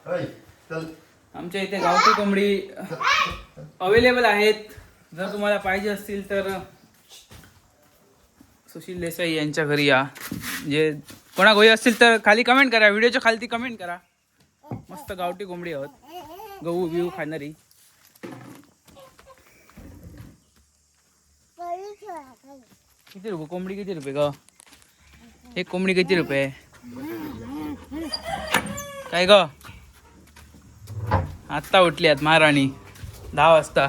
आमच्या इथे गावठी कोंबडी अवेलेबल आहेत. जर तुम्हाला पाहिजे असतील तर सुशील देसाई यांच्या घरी या. जे कोणा घरी असतील तर खाली कमेंट करा, व्हिडिओच्या खाली कमेंट करा. मस्त गावठी कोंबडी आहोत, गहू बिहू खाणारी. किती रुपये कोंबडी? किती रुपये ग? एक कोंबडी किती रुपये? काय ग? आत्ता उठली आहेत महाराणी 10 वाजता.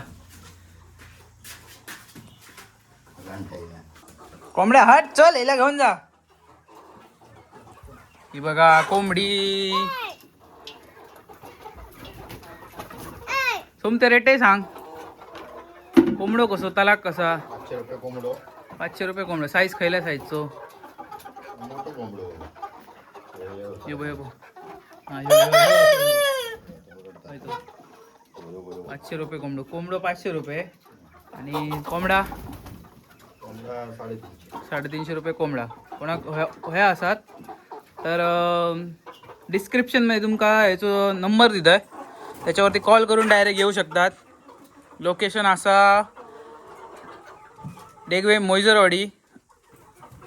कोंबड्या हट, चल याला घेऊन जा. ही बघा कोंबडी. तुमचं रेट आहे सांग. कोंबडो कसो? तलाक कसा? 500 रुपये कोंबडो. 500 रुपये कोंबडो. साईज खयल्या साईजचो? मोठो कोंबडो. यो बो हा 500 रुपये कोंबडो. कोंबडो 500 रुपये आणि कोंबडा 350 रुपये कोंबडा. कोणा ह्या आसात तर डिस्क्रिप्शनमध्ये तुमका ह्याचो नंबर दिलाय, त्याच्यावरती कॉल करून डायरेक्ट येऊ शकतात. लोकेशन असा डेगवे मोयजरवाडी,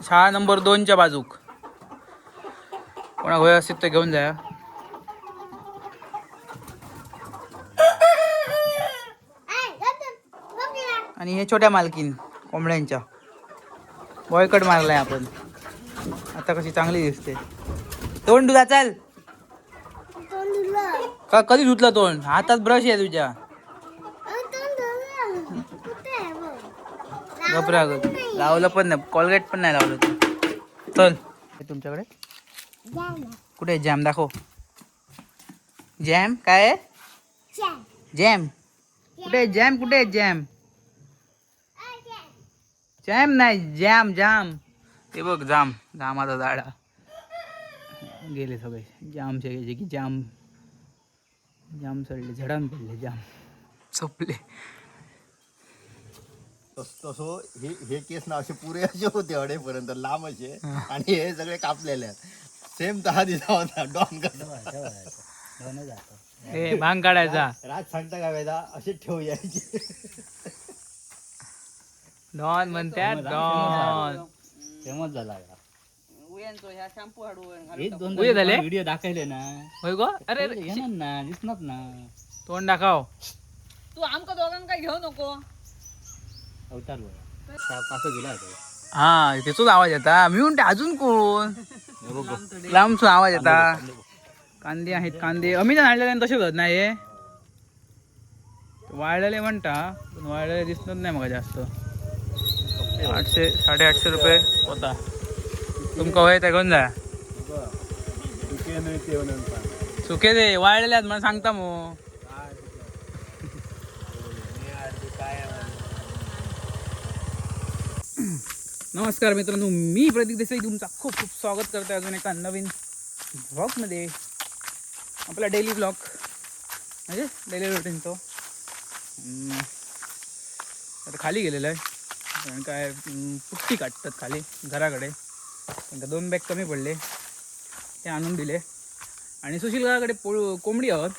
शाळा नंबर 2च्या बाजूक. कोणा होय असतील तर घेऊन जा. आणि हे छोट्या मालकीन कोंबड्यांच्या बॉयकट मारलाय आपण. आता कशी चांगली दिसते. तोंड धुला चाल का? कधी धुतला तोंड? हातात ब्रश आहे तुझ्या. घबरा ग, लावलं पण नाही, कॉलगेट पण नाही लावलं तू. चल तुमच्याकडे कुठे जॅम दाखव. जॅम काय? जॅम कुठे? जॅम कुठे? जॅम जॅम नाही, जॅम जाम. ते बघ जाम, जामाचा झाडा गेले सगळे. जामचे घ्यायचे की जाम, जाम सडले, झडाम पडले, जाम चपले. तसो हे केस ना असे पुरे असे होते अडेपर्यंत लांब असे, आणि हे सगळे कापलेले आहेत. सेम 10 दिवसा होता डॉन कसा. हे भांग काढायचा. राज सांगता का वेदा असे ठेवू यायचे. डॉन म्हणतात डॉन. फेमस झाला व्हिडिओ दाखवले ना. होय गो. अरे ना दिसणार ना. तोंड दाखव. तू आमका दोघांना काय घेऊ नको. अवतार कसं गेला हा त्याचाच आवाज येता. मी म्हणते अजून कोण? लांबचो आवाज येता. कांदे आहेत, कांदे आम्ही तर आणलेले तसे होत नाही. हे वाळलेले म्हणता, पण वाळलेले दिसत नाही मग जास्त. 800 850 रुपये होता. तुमका होय त्या घेऊन जा. सुके दे, वाळलेले आहेत मला सांगता मग. नमस्कार मित्रांनो, मी प्रतीक देसाई तुमचा खूप खूप स्वागत करतो अजून एका नवीन व्लॉगमध्ये. आपला डेली व्लॉग म्हणजे डेली रुटीनचं. आता खाली गेलेलं आहे, कारण काय पुट्टी काढतात खाली घराकडे. त्यांना 2 बॅग कमी पडले, ते आणून दिले. आणि सुशील गावाकडे कोंबडी आहोत.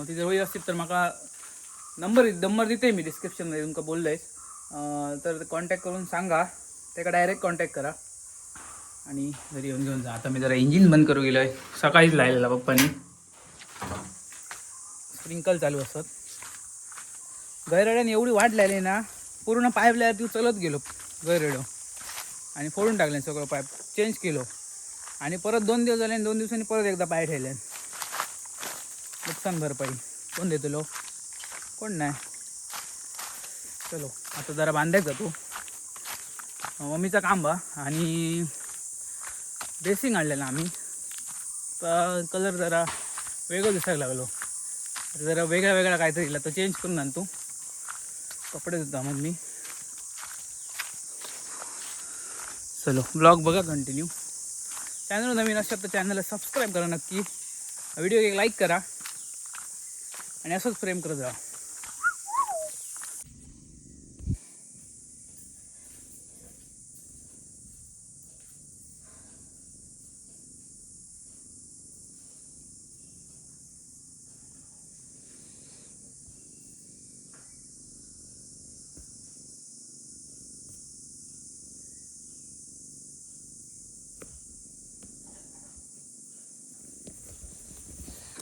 तिथे होई असतील तर माका नंबर देते मी डिस्क्रिप्शनमध्ये. तुमका बोललं आहे तर कॉन्टॅक्ट करून सांगा, त्याला डायरेक्ट कॉन्टॅक्ट करा आणि घरी येऊन घेऊन जा. आता मी जरा इंजिन बंद करू गेलो आहे. सकाळीच लावलेला पप्पानी. स्प्रिंकल चालू असत. गैरड्याने एवढी वाट लागली ना, पूर्ण पाईप लावल्यावर ती चलत गेलो गैरडं आणि फोडून टाकले सगळं. पाईप चेंज केलो आणि परत 2 दिवस झाले आणि 2 दिवसांनी परत एकदा पाय ठेवले. नुकसान भरपाई कोण देतो लो? कोण नाही. चलो आता जरा बांधायचं जातो. मम्मीचा काम बा. आणि ड्रेसिंग आणलेलं आम्ही. तर कलर जरा वेगळं दिसायला लागलो. जरा वेगळा काहीतरी दिला तो चेंज करून आणतो. कपडे देतो मग मी. चलो ब्लॉग बघा कंटिन्यू. चॅनल नवीन असेल तर चॅनलला सबस्क्राईब करा नक्की. व्हिडिओ एक लाईक करा आणि असंच प्रेम करत जा.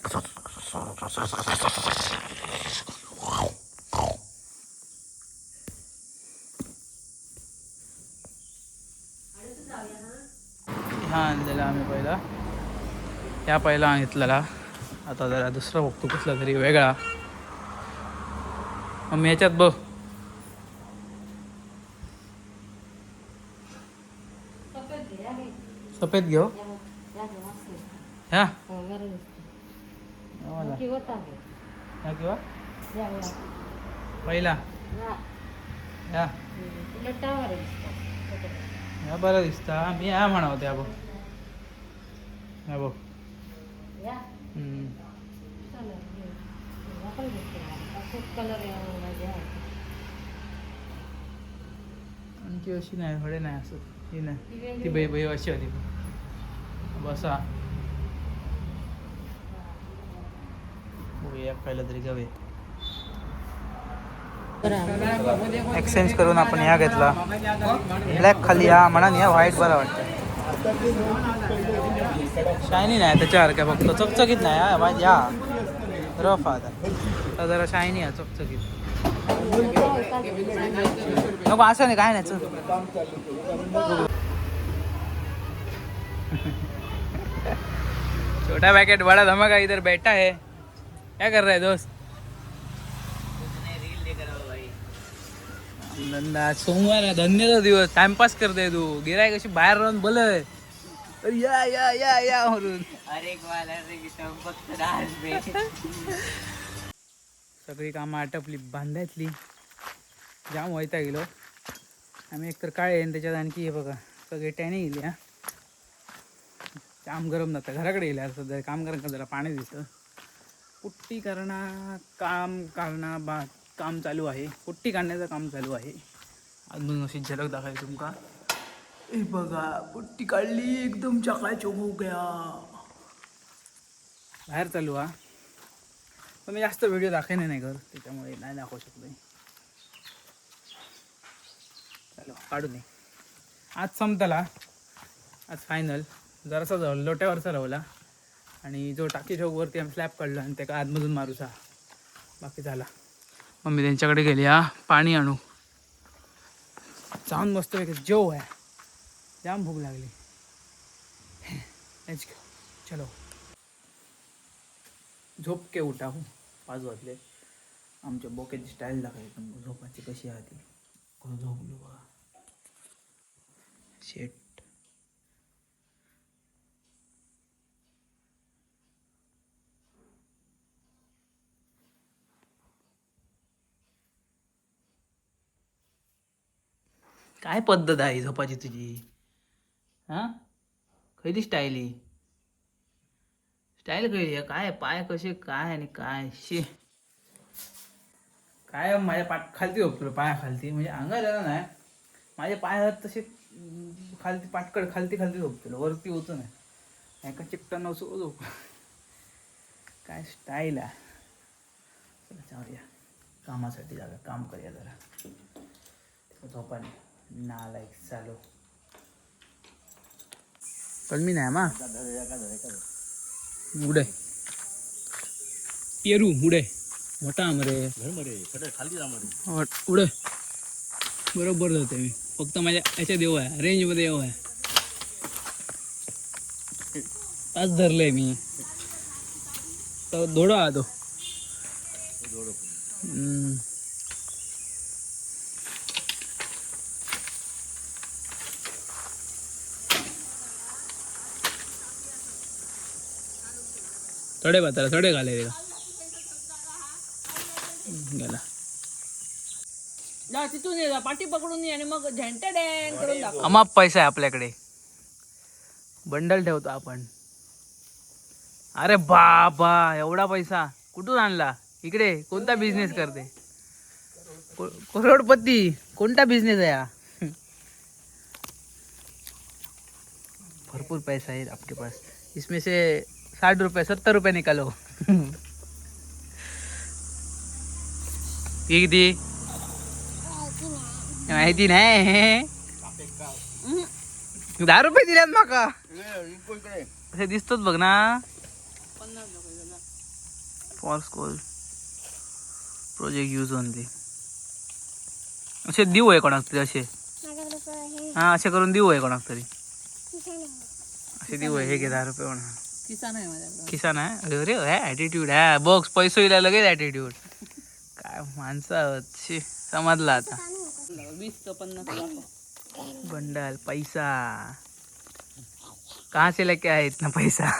हा आणलेला आम्ही पहिला, ह्या पहिला घेतलेला. आता जरा दुसरा बघतो कुठला तरी वेगळा. मग ह्याच्यात बघ सफेद घेऊ ह्या ह्या किंवा पहिला ह्या ह्या बरं दिसता. मी ह्या म्हणावं त्या बघ ह्या बघ. आणखी अशी नाही हळे नाही असं ही नाही ती बाई बाई अशी आली बसा. एक पहिलं तरी जावे. एक्सचेंज करून आपण ह्या घेतला ब्लॅक खाली ह्या म्हणा ह्या व्हाईट बरा वाटतं. शायनी नाही त्याच्यासारख्या फक्त चकचकीत नाही हा माझी ह्या रफ आता जरा शायनी आहे चकचकीत नको असं नाही काय नाही चल. छोटा पैकेट बड़ा धमाका इधर बैठा है. क्या कर रहा है दोस्त? धंदा सोमवार आहे धन्यचा दिवस टाइमपास करते तू. गिराय कशी बाहेर राहून बोलय या या या या म्हणून. सगळी कामं आटपली बांधायतली जाम वैता गेलो आम्ही. एकतर काय आहे त्याच्यात आणखी हे बघा सगळे टॅने गेली. हा जाम गरम जातं घराकडे गेल्या सध्या काम करा जरा पाणी दिसतं. पुट्टी करणं काम चालू आहे. पुट्टी काढण्याचं काम चालू आहे. अजून अशी झलक दाखवायची तुमका. हे बघा पुट्टी काढली एकदम चकाचौक हो गया. बाहेर चालू हा पण मी जास्त व्हिडिओ दाखवणे नाही घर त्याच्यामुळे नाही दाखवू शकतो. चलो काढू नये आज संपतला. आज फायनल जरासा लोट्यावरचा राहला आणि जो टाकी चौकवरती आम्ही स्लॅब काढला आणि त्याला आतमधून मारूचा बाकी झाला. मम्मी त्यांच्याकडे गेली हा पाणी आणू जाऊन मस्त जेव आहे. जाम भूक लागली. चलो झोप के उठा हो 5 वाजले. आमच्या बोक्याची स्टाईल दाखवायची झोपाची कशी आहे ती. झोपलो बघा शेट. काय पद्धत आहे झोपाची तुझी? हां खैली स्टाईल ही स्टाईल कळली काय पाय कसे काय आणि काय शे काय माझ्या पाठ खालती झोपतो पाया खालती म्हणजे अंगाला नाही माझे पाय हात तसे खालती पाटकड खालती झोपतो वरती होतं नाही एका चिकटा नसो झोप. काय स्टाईल आहे. चला जाऊया कामासाठी जागा काम करूया जरा झोपाने नालायक चालू. पण मी नाही मा उडे पेरू उडे मोठा आमरे उडे बरोबर जाते मी फक्त माझ्या याच्यात येऊ आहे रेंजमध्ये येऊ आहे. तास धरलंय मी तर धोडा हा तो. थोडे बाताला थोडे घाले गेला तिथून ये पाठी पकडून ये आणि मग झेंटे डॅन करून दाखव. अमाप पैसा आहे आपल्याकडे बंडल ठेवतो आपण. अरे बाबा एवढा पैसा कुठून आणला? इकडे कोणता बिझनेस करते? करोडपती कोणता बिझनेस आहे हा? भरपूर पैसा है आपके पास. इसमें से 60 रुपये 70 रुपये निकालो. किती माहिती नाही. 10 रुपये दिल्यात माका असे दिसतोच बघ ना. False call project use only. असे देऊ आहे कोणाक तरी असे. हा असे करून देऊ आहे कोणाक तरी असे देऊ आहे. हे घे 10 रुपये म्हणा. किसान आहे माझ्याकडे. किसान आहे. अरे हे ॲटिट्यूड हा बॉक्स पैसे येईल लगेच ॲटिट्यूड. काय माणसं आहोत. शी समजला आता. 20 का 50 बंडल पैसा कहाँ से लेके आए इतना पैसा.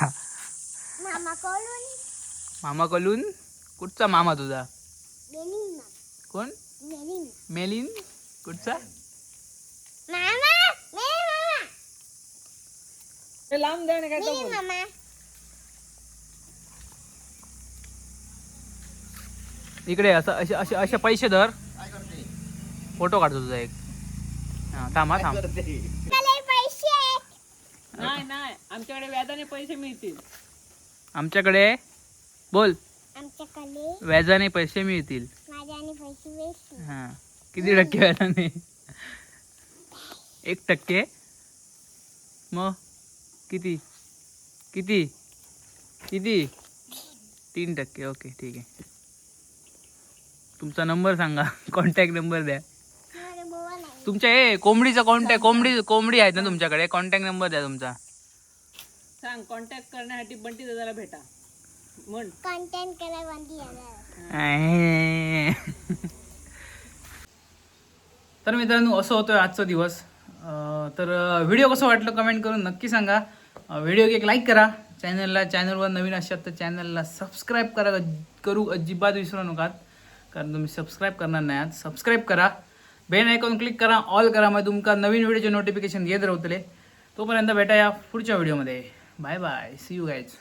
मामा कलून. कुठचा मामा तुझा. कोण. मेलिन. कुठचा. ते लांब द्या ना काय तो बोल. इकडे असं असे असे असे पैसे धर. काय करते फोटो काढतो तुझा एक. हा थांब हा थांब. नाही नाही आमच्याकडे व्याजाने पैसे मिळतील. आमच्याकडे बोल. आमच्याकडे व्याजाने पैसे मिळतील. माझ्याने पैसे वेस्ट. हा किती टक्के व्याजाने. 1%. मग किती किती किती 3%. ओके ठीक आहे. तुमचा नंबर सांगा. कॉन्टॅक्ट नंबर द्या. माझ्या बोवा नाही. तुमच्या हे कोंबडीचा कॉन्टॅक्ट कोंबडी आहेत ना तुमच्याकडे. कॉन्टॅक्ट नंबर द्या तुमचा. सांग कॉन्टॅक्ट करण्यासाठी बंटी दादाला भेटा म्हण. कंटेंट करायला बंदी येणार. तर मित्रांनो असं होतोय आजचा दिवस. तर व्हिडिओ कसं वाटलं कमेंट करून नक्की सांगा. व्हिडिओ एक लाईक करा. चॅनलवर नवीन असाल तर चॅनलला सबस्क्राईब करू अजिबात विसरू नका. कारण तुम्ही सबस्क्राईब करणार नाही आहात. सबस्क्राईब करा. बेल आयकॉन क्लिक करा. ऑल करा. मग तुमका नवीन व्हिडिओचे नोटिफिकेशन येत राहतले. तोपर्यंत भेटा या पुढच्या व्हिडिओमध्ये. Bye bye. See you guys.